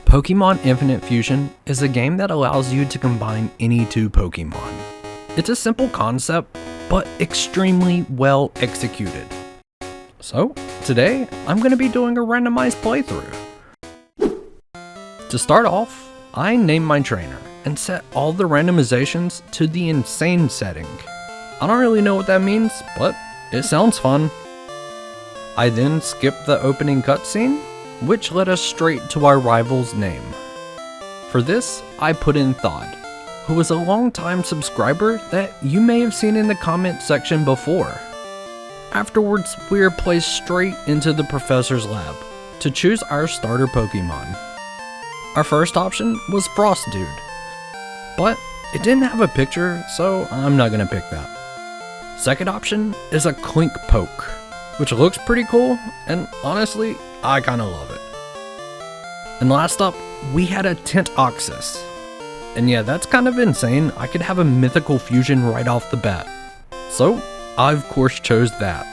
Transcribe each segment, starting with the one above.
Pokémon Infinite Fusion is a game that allows you to combine any two Pokémon. It's a simple concept, but extremely well executed. So, today, I'm going to be doing a randomized playthrough. To start off, I named my trainer and set all the randomizations to the insane setting. I don't really know what that means, but it sounds fun. I then skipped the opening cutscene, which led us straight to our rival's name. For this, I put in Thod, who is a long-time subscriber that you may have seen in the comment section before. Afterwards, we are placed straight into the professor's lab to choose our starter Pokemon. Our first option was Frost Dude, but it didn't have a picture, so I'm not gonna pick that. Second option is a Clink Poke, which looks pretty cool, and honestly, I kinda love it. And last up, we had a Tentoxis. And yeah, that's kind of insane. I could have a mythical fusion right off the bat. So, I of course chose that.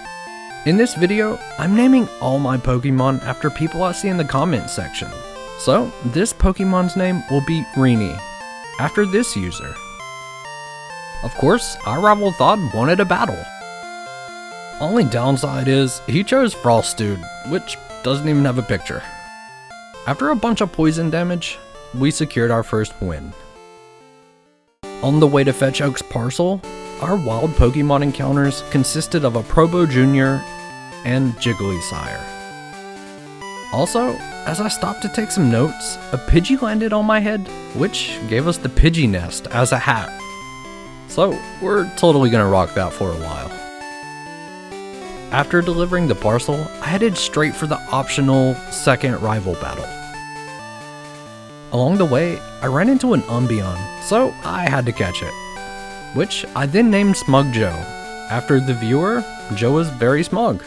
In this video, I'm naming all my Pokemon after people I see in the comments section. So, this Pokemon's name will be Rini, after this user. Of course, our rival Thod wanted a battle. Only downside is, he chose Frost Dude, which doesn't even have a picture. After a bunch of poison damage, we secured our first win. On the way to fetch Oak's parcel, our wild Pokemon encounters consisted of a Probo Jr. and Jiggly-Sire. Also, as I stopped to take some notes, a Pidgey landed on my head, which gave us the Pidgey nest as a hat. So, we're totally gonna rock that for a while. After delivering the parcel, I headed straight for the optional second rival battle. Along the way, I ran into an Umbreon, so I had to catch it, which I then named Smug Joe. After the viewer, Joe was very smug.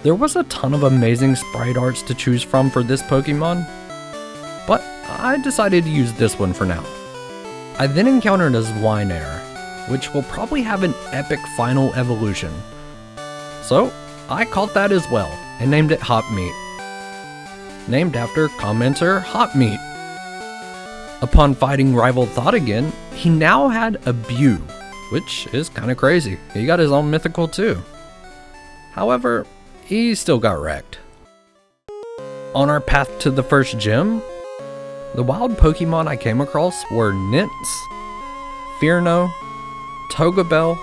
There was a ton of amazing sprite arts to choose from for this Pokemon, but I decided to use this one for now. I then encountered a Zwinair, which will probably have an epic final evolution. So, I caught that as well, and named it Hot Meat. Named after commenter Hot Meat. Upon fighting rival Thought again, he now had a Bew, which is kinda crazy. He got his own mythical too. However, he still got wrecked. On our path to the first gym, the wild Pokemon I came across were Nintz, Fearno, Togabell,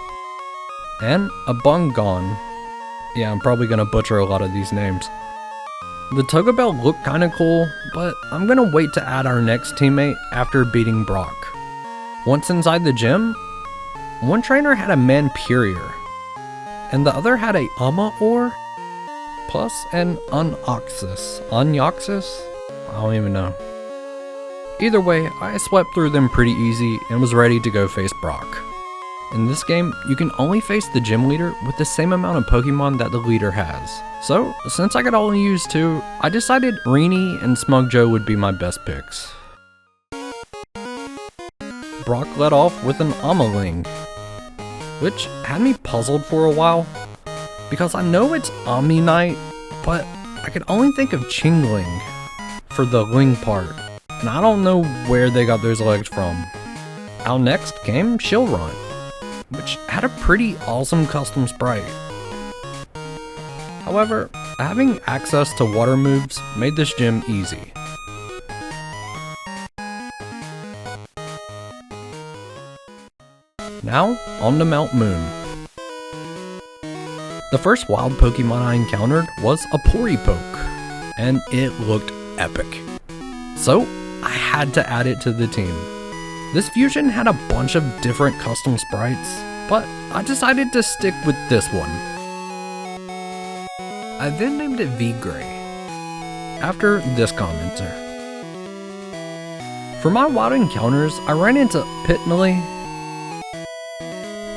and a Bungon. Yeah, I'm probably gonna butcher a lot of these names. The Togabell looked kinda cool, but I'm gonna wait to add our next teammate after beating Brock. Once inside the gym, one trainer had a Manperior, and the other had a Umaor, plus an Unoxus. Unoxus? I don't even know. Either way, I swept through them pretty easy and was ready to go face Brock. In this game, you can only face the gym leader with the same amount of Pokemon that the leader has. So, since I could only use two, I decided Rini and Smug Joe would be my best picks. Brock led off with an Amaling, which had me puzzled for a while, because I know it's Omni-Knight, but I could only think of Chingling for the Ling part, and I don't know where they got those legs from. Out next came Shilron, which had a pretty awesome custom sprite. However, having access to water moves made this gym easy. Now, on to Mount Moon. The first wild Pokemon I encountered was a Poripoke, and it looked epic. So, I had to add it to the team. This fusion had a bunch of different custom sprites, but I decided to stick with this one. I then named it V-Gray, after this commenter. For my wild encounters, I ran into Pitnally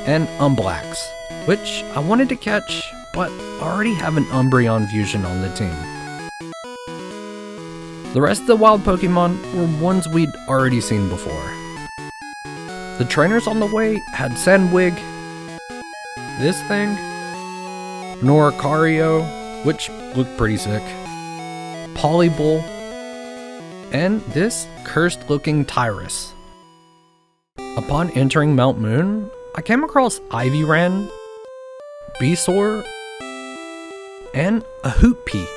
and Umblax, which I wanted to catch, but already have an Umbreon fusion on the team. The rest of the wild Pokemon were ones we'd already seen before. The trainers on the way had Sandwig, this thing, Noracario, which looked pretty sick, Polybull, and this cursed looking Tyrus. Upon entering Mount Moon, I came across Ivyran, Beasaur, and a Hootpie.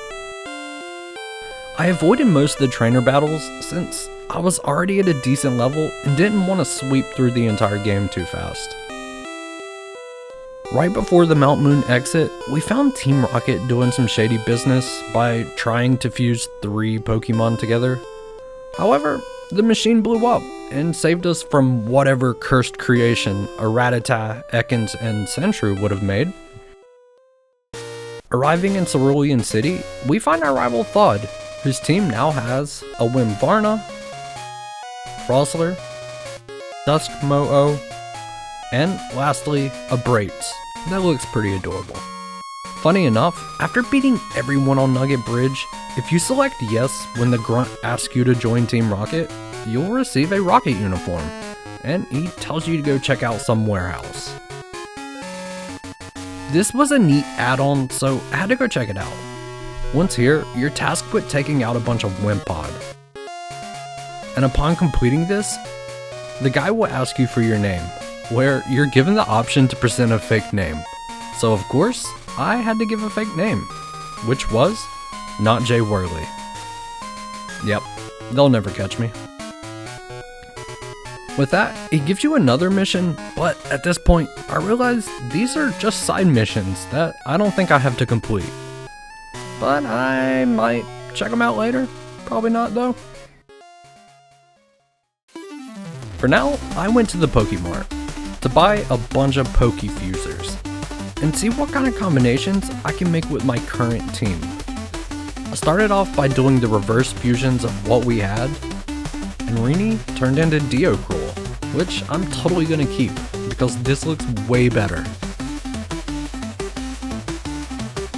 I avoided most of the trainer battles since I was already at a decent level and didn't want to sweep through the entire game too fast. Right before the Mount Moon exit, we found Team Rocket doing some shady business by trying to fuse 3 Pokemon together. However, the machine blew up and saved us from whatever cursed creation a Rattata, Ekans, and Sandshrew would have made. Arriving in Cerulean City, we find our rival Thud, whose team now has a Wimvarna, Frosler, Duskmo-O, and lastly, a Braitz. That looks pretty adorable. Funny enough, after beating everyone on Nugget Bridge, if you select yes when the grunt asks you to join Team Rocket, you'll receive a Rocket uniform, and he tells you to go check out some warehouse. This was a neat add-on, so I had to go check it out. Once here, you're tasked with taking out a bunch of Wimpod. And upon completing this, the guy will ask you for your name, where you're given the option to present a fake name. So of course, I had to give a fake name, which was not Jay Worley. Yep, they'll never catch me. With that, it gives you another mission, but at this point, I realize these are just side missions that I don't think I have to complete. But I might check them out later. Probably not though. For now, I went to the Pokemart to buy a bunch of Pokefusers and see what kind of combinations I can make with my current team. I started off by doing the reverse fusions of what we had, and Rini turned into Deocruel, which I'm totally gonna keep because this looks way better.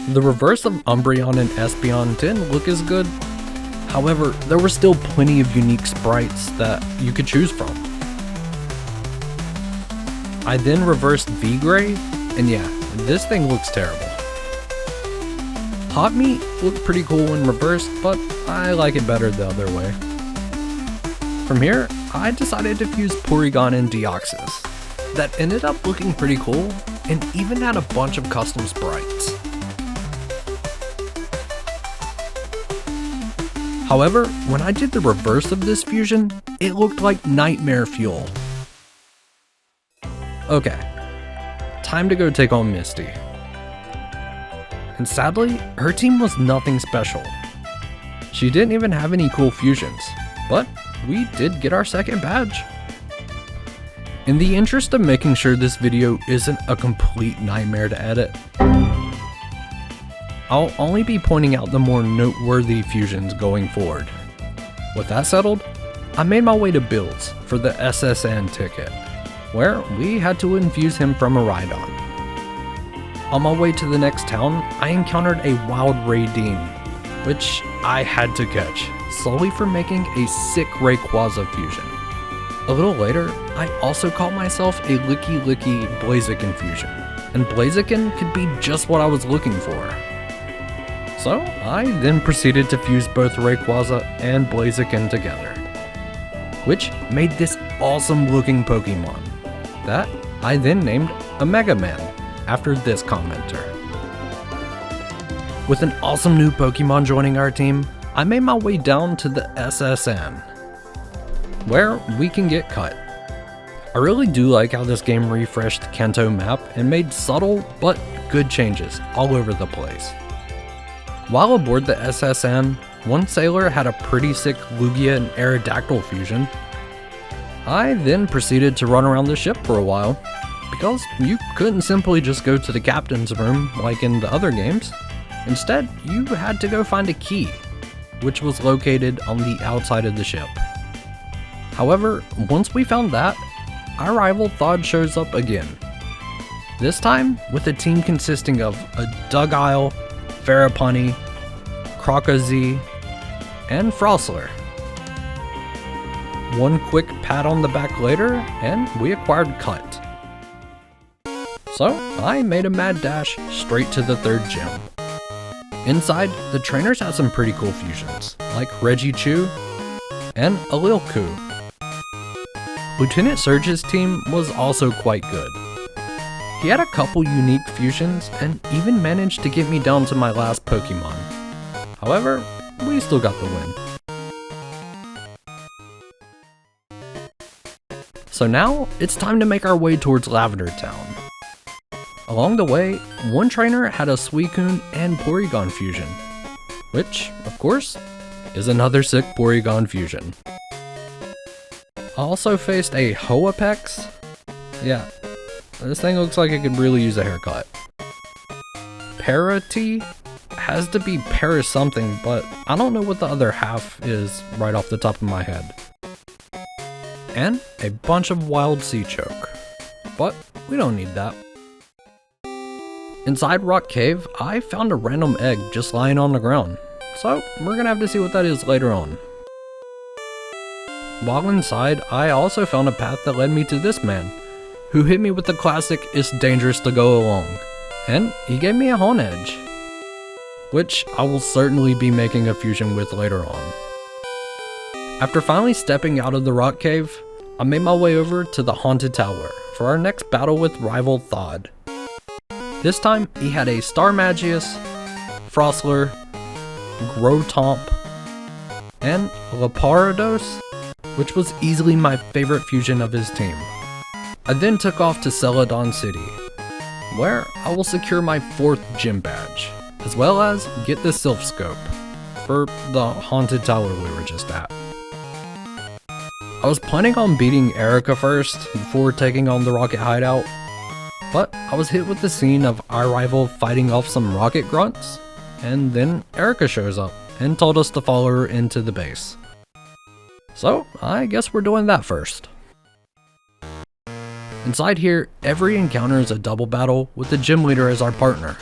The reverse of Umbreon and Espeon didn't look as good. However, there were still plenty of unique sprites that you could choose from. I then reversed V-Gray, and yeah, this thing looks terrible. Hot Meat looked pretty cool when reversed, but I like it better the other way. From here, I decided to fuse Porygon and Deoxys. That ended up looking pretty cool, and even had a bunch of custom sprites. However, when I did the reverse of this fusion, it looked like Nightmare Fuel. Okay, time to go take on Misty. And sadly, her team was nothing special. She didn't even have any cool fusions, but we did get our second badge. In the interest of making sure this video isn't a complete nightmare to edit, I'll only be pointing out the more noteworthy fusions going forward. With that settled, I made my way to Bill's for the SSN ticket, where we had to infuse him from a Rhydon. On my way to the next town, I encountered a wild Raideen, which I had to catch, solely for making a sick Rayquaza fusion. A little later, I also caught myself a Licky Licky Blaziken fusion, and Blaziken could be just what I was looking for. So I then proceeded to fuse both Rayquaza and Blaziken together, which made this awesome looking Pokemon that I then named a Mega Man after this commenter. With an awesome new Pokemon joining our team, I made my way down to the SSN, where we can get cut. I really do like how this game refreshed the Kanto map and made subtle but good changes all over the place. While aboard the SSN, one sailor had a pretty sick Lugia and Aerodactyl fusion. I then proceeded to run around the ship for a while, because you couldn't simply just go to the captain's room like in the other games. Instead, you had to go find a key, which was located on the outside of the ship. However, once we found that, our rival Thod shows up again. This time with a team consisting of a Dugile, Ferropunny, Crocozee, and Frosler. One quick pat on the back later, and we acquired Cut. So I made a mad dash straight to the third gym. Inside, the trainers had some pretty cool fusions, like Regichu, and a Lilku. Lieutenant Surge's team was also quite good. He had a couple unique fusions and even managed to get me down to my last Pokemon. However, we still got the win. So now, it's time to make our way towards Lavender Town. Along the way, one trainer had a Suicune and Porygon fusion, which, of course, is another sick Porygon fusion. I also faced a Hoapex. Yeah, this thing looks like it could really use a haircut. Parati has to be Paris something, but I don't know what the other half is right off the top of my head. And a bunch of wild Seachoke, but we don't need that. Inside Rock Cave, I found a random egg just lying on the ground, so we're gonna have to see what that is later on. While inside, I also found a path that led me to this man, who hit me with the classic "it's dangerous to go along," and he gave me a Honedge, which I will certainly be making a fusion with later on. After finally stepping out of the rock cave, I made my way over to the Haunted Tower for our next battle with rival Thod. This time, he had a Starmagius, Frostler, Grotomp, and Laparados, which was easily my favorite fusion of his team. I then took off to Celadon City, where I will secure my 4th gym badge, as well as get the Sylph Scope for the Haunted Tower we were just at. I was planning on beating Erica first before taking on the Rocket hideout, but I was hit with the scene of our rival fighting off some Rocket grunts, and then Erica shows up and told us to follow her into the base. So I guess we're doing that first. Inside here, every encounter is a double battle with the gym leader as our partner.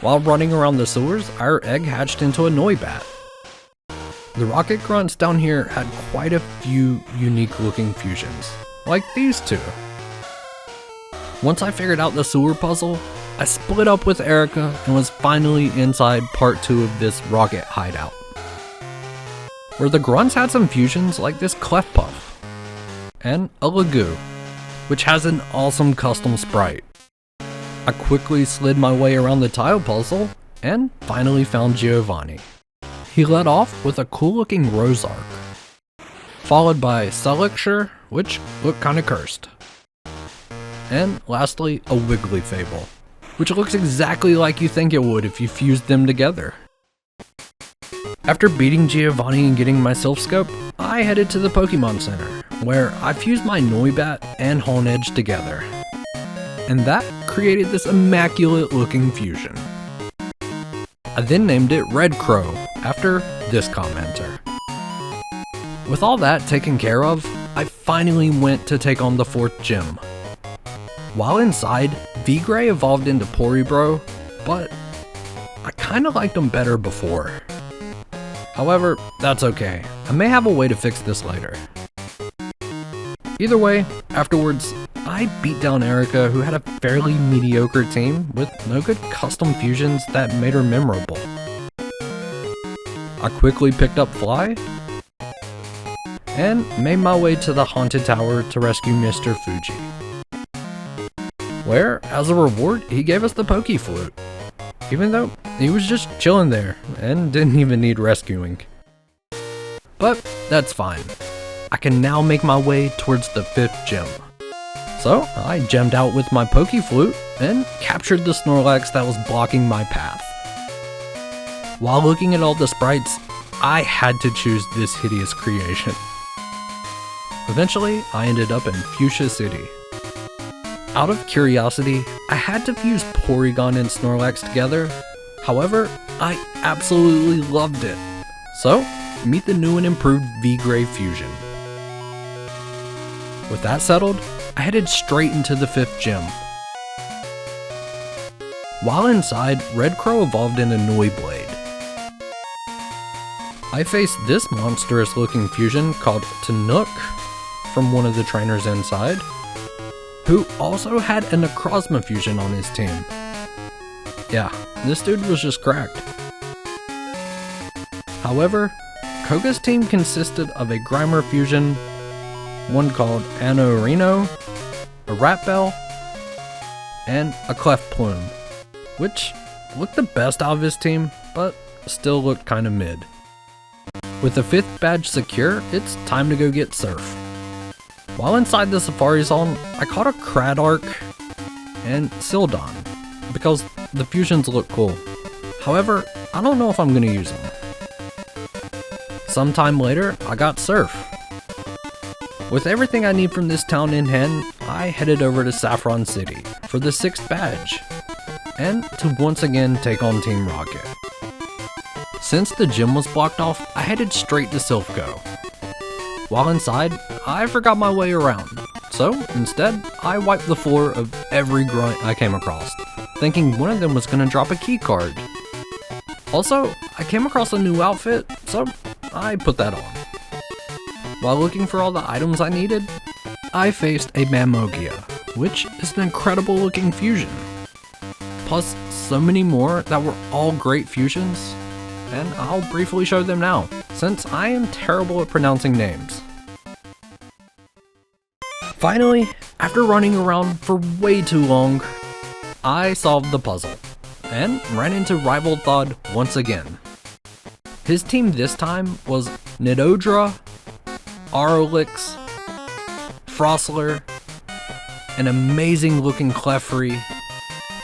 While running around the sewers, our egg hatched into a Noibat. The Rocket grunts down here had quite a few unique looking fusions, like these two. Once I figured out the sewer puzzle, I split up with Erica and was finally inside part 2 of this Rocket hideout, where the grunts had some fusions like this Clefpuff, and a Lagoo, which has an awesome custom sprite. I quickly slid my way around the tile puzzle and finally found Giovanni. He led off with a cool looking Rosark, followed by Selexure, which looked kinda cursed. And lastly, a Wigglyfable, which looks exactly like you think it would if you fused them together. After beating Giovanni and getting my Sylph Scope, I headed to the Pokemon Center, where I fused my Noibat and Honedge together. And that created this immaculate looking fusion. I then named it Red Crow, after this commenter. With all that taken care of, I finally went to take on the 4th gym. While inside, V-Gray evolved into Poribro, but I kinda liked him better before. However, that's okay. I may have a way to fix this later. Either way, afterwards, I beat down Erica, who had a fairly mediocre team with no good custom fusions that made her memorable. I quickly picked up Fly and made my way to the Haunted Tower to rescue Mr. Fuji, where, as a reward, he gave us the Poké Flute, even though he was just chilling there and didn't even need rescuing. But that's fine. I can now make my way towards the 5th gym. So I gemmed out with my Poké Flute and captured the Snorlax that was blocking my path. While looking at all the sprites, I had to choose this hideous creation. Eventually, I ended up in Fuchsia City. Out of curiosity, I had to fuse Porygon and Snorlax together. However, I absolutely loved it. So, meet the new and improved V-Gray fusion. With that settled, I headed straight into the 5th gym. While inside, Red Crow evolved into Noiblade. I faced this monstrous looking fusion called Tanook from one of the trainers inside, who also had a Necrozma fusion on his team. Yeah, this dude was just cracked. However, Koga's team consisted of a Grimer fusion, one called Anorino, a Rat Bell, and a Cleft Plume, which looked the best out of his team, but still looked kinda mid. With the 5th badge secure, it's time to go get Surf. While inside the Safari Zone, I caught a Cradark and Sildon, because the fusions look cool. However, I don't know if I'm gonna use them. Sometime later, I got Surf. With everything I need from this town in hand, I headed over to Saffron City for the 6th badge, and to once again take on Team Rocket. Since the gym was blocked off, I headed straight to Silphco. While inside, I forgot my way around, so instead, I wiped the floor of every grunt I came across, thinking one of them was gonna drop a key card. Also, I came across a new outfit, so I put that on. While looking for all the items I needed, I faced a Mamogia, which is an incredible looking fusion. Plus, so many more that were all great fusions, and I'll briefly show them now, since I am terrible at pronouncing names. Finally, after running around for way too long, I solved the puzzle, and ran into Rival Thud once again. His team this time was Nidodra, Arolix, Frostler, an amazing looking Clefairy,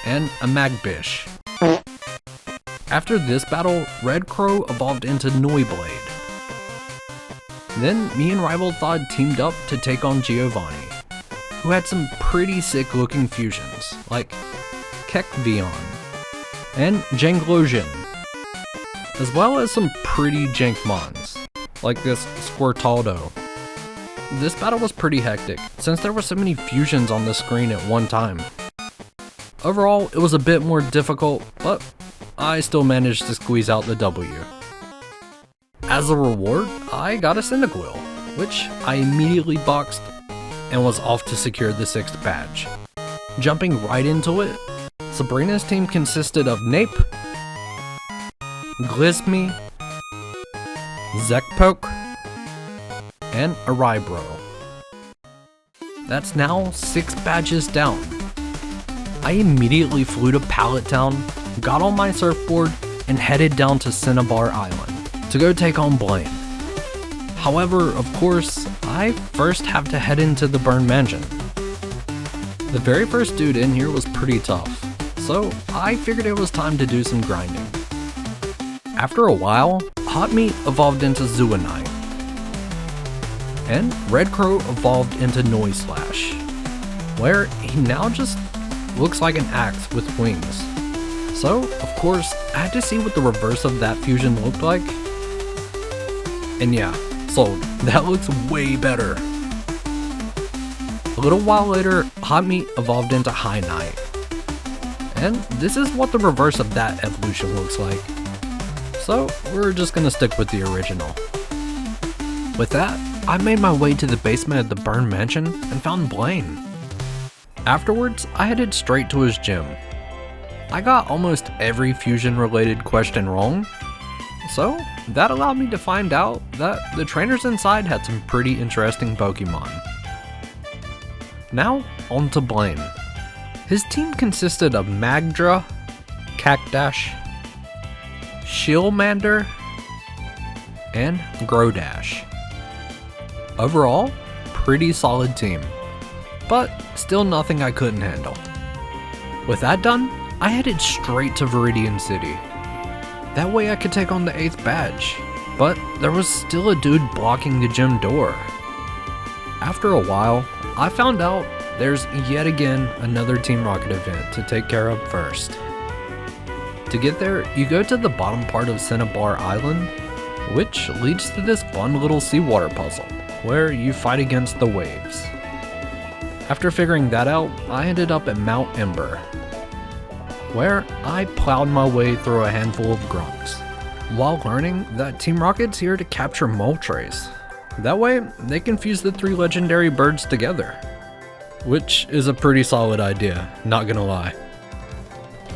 and a Magbish. After this battle, Red Crow evolved into Noiblade. Then me and Rival Thud teamed up to take on Giovanni, who had some pretty sick looking fusions, like Kekvion and Janglosian, as well as some pretty jank mons, like this Squirtaldo. This battle was pretty hectic, since there were so many fusions on the screen at one time. Overall, it was a bit more difficult, but I still managed to squeeze out the W. As a reward, I got a Cyndaquil, which I immediately boxed and was off to secure the 6th badge. Jumping right into it, Sabrina's team consisted of Nape, Glisme, Zekpoke, and a Rybro. That's now 6 badges down. I immediately flew to Pallet Town, got on my surfboard, and headed down to Cinnabar Island to go take on Blaine. However, of course, I first have to head into the Burn Mansion. The very first dude in here was pretty tough, so I figured it was time to do some grinding. After a while, Hot Meat evolved into Zooanite, and Red Crow evolved into Noise Slash, where he now just looks like an axe with wings. So, of course, I had to see what the reverse of that fusion looked like. And yeah, sold. That looks way better. A little while later, Hot Meat evolved into High Knight. And this is what the reverse of that evolution looks like. So, we're just gonna stick with the original. With that, I made my way to the basement of the Burn Mansion and found Blaine. Afterwards, I headed straight to his gym. I got almost every fusion related question wrong, so that allowed me to find out that the trainers inside had some pretty interesting Pokemon. Now, on to Blaine. His team consisted of Magdra, Cacdash, Shieldmander, and Grodash. Overall, pretty solid team, but still nothing I couldn't handle. With that done, I headed straight to Viridian City. That way I could take on the 8th badge, but there was still a dude blocking the gym door. After a while, I found out there's yet again another Team Rocket event to take care of first. To get there, you go to the bottom part of Cinnabar Island, which leads to this fun little seawater puzzle, where you fight against the waves. After figuring that out, I ended up at Mount Ember, where I plowed my way through a handful of grunts, while learning that Team Rocket's here to capture Moltres. That way, they can fuse the 3 legendary birds together. Which is a pretty solid idea, not gonna lie.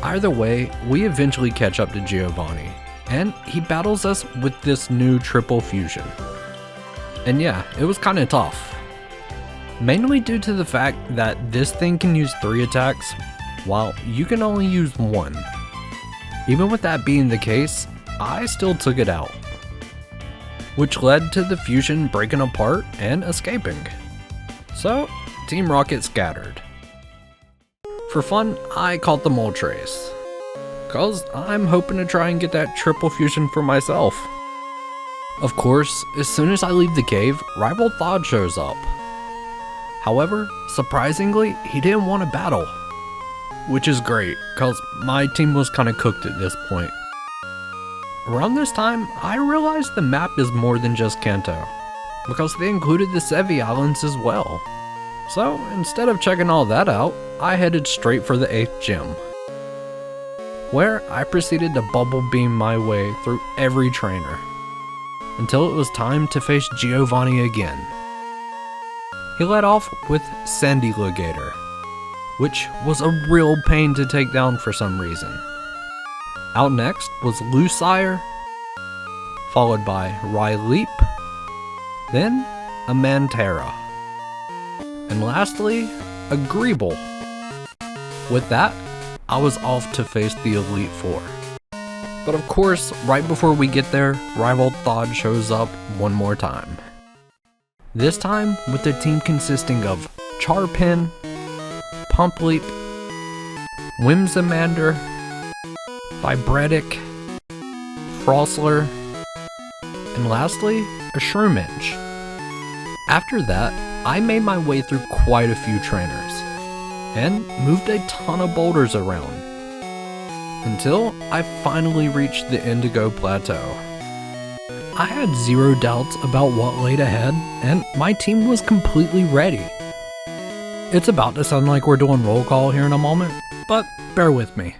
Either way, we eventually catch up to Giovanni, and he battles us with this new triple fusion. And yeah, it was kinda tough. Mainly due to the fact that this thing can use 3 attacks, while you can only use 1. Even with that being the case, I still took it out, which led to the fusion breaking apart and escaping. So, Team Rocket scattered. For fun, I caught the Moltres, cause I'm hoping to try and get that triple fusion for myself. Of course, as soon as I leave the cave, Rival Thod shows up. However, surprisingly, he didn't want to battle, which is great, cause my team was kinda cooked at this point. Around this time, I realized the map is more than just Kanto, because they included the Sevi Islands as well. So, instead of checking all that out, I headed straight for the 8th gym, where I proceeded to bubble beam my way through every trainer, until it was time to face Giovanni again. He led off with Sandy Ligator, which was a real pain to take down for some reason. Out next was Lucire, followed by Ryleap, then a Mantera, and lastly, a Greeble. With that, I was off to face the Elite Four. But of course, right before we get there, Rival Thod shows up one more time. This time with a team consisting of Charpin, Pumpleap, Whimsamander, Vibretic, Frostler, and lastly, a Shroominch. After that, I made my way through quite a few trainers, and moved a ton of boulders around, until I finally reached the Indigo Plateau. I had zero doubts about what laid ahead, and my team was completely ready. It's about to sound like we're doing roll call here in a moment, but bear with me.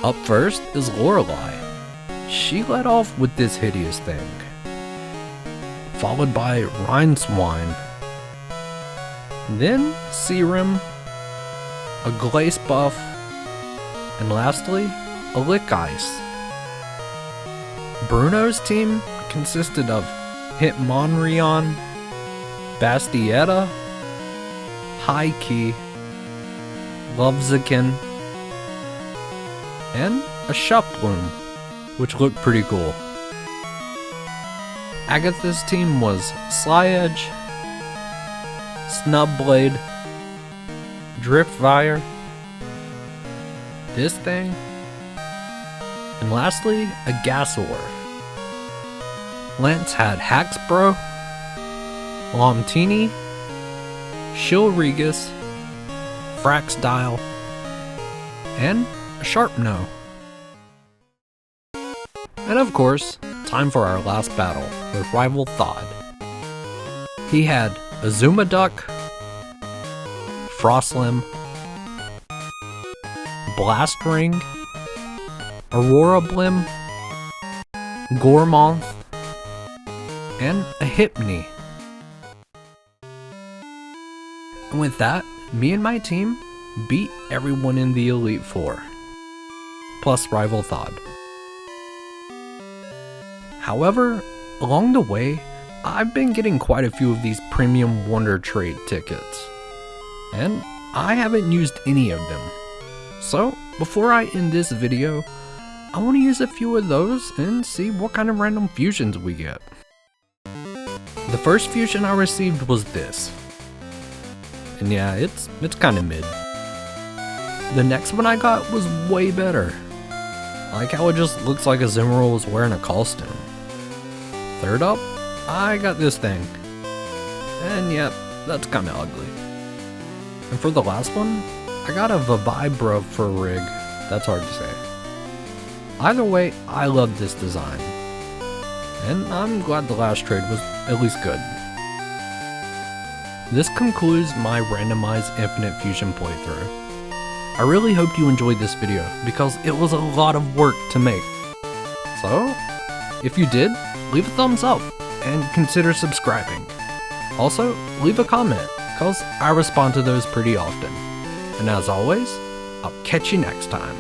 Up first is Lorelei. She led off with this hideous thing, followed by Rindswine, then Serum, a Glace Buff, and lastly, a Lick Ice. Bruno's team consisted of Hitmonrion, Bastietta, High-Key, Lovezikin, and a Shuffloom, which looked pretty cool. Agatha's team was Slyedge, Snubblade, Driftfire, this thing, and lastly, a Gasaur. Lance had Haxbro, Lomtini, Shilregus, Fraxdile, and a Sharpno. And of course, time for our last battle with Rival Thod. He had Azumaduck, Frostlim, Blastring, Aurora Blim, Gormonth, and a Hypni. And with that, me and my team beat everyone in the Elite Four, plus Rival Thod. However, along the way, I've been getting quite a few of these premium Wonder Trade tickets, and I haven't used any of them. So, before I end this video, I want to use a few of those and see what kind of random fusions we get. The first fusion I received was this, and yeah, it's kinda mid. The next one I got was way better. I like how it just looks like Azumarill was wearing a costume. Third up, I got this thing, and yep, that's kinda ugly. And for the last one, I got a Vibro for a rig. That's hard to say. Either way, I love this design, and I'm glad the last trade was at least good. This concludes my randomized Infinite Fusion playthrough. I really hope you enjoyed this video because it was a lot of work to make. So, if you did, leave a thumbs up and consider subscribing. Also, leave a comment, cause I respond to those pretty often. And as always, I'll catch you next time.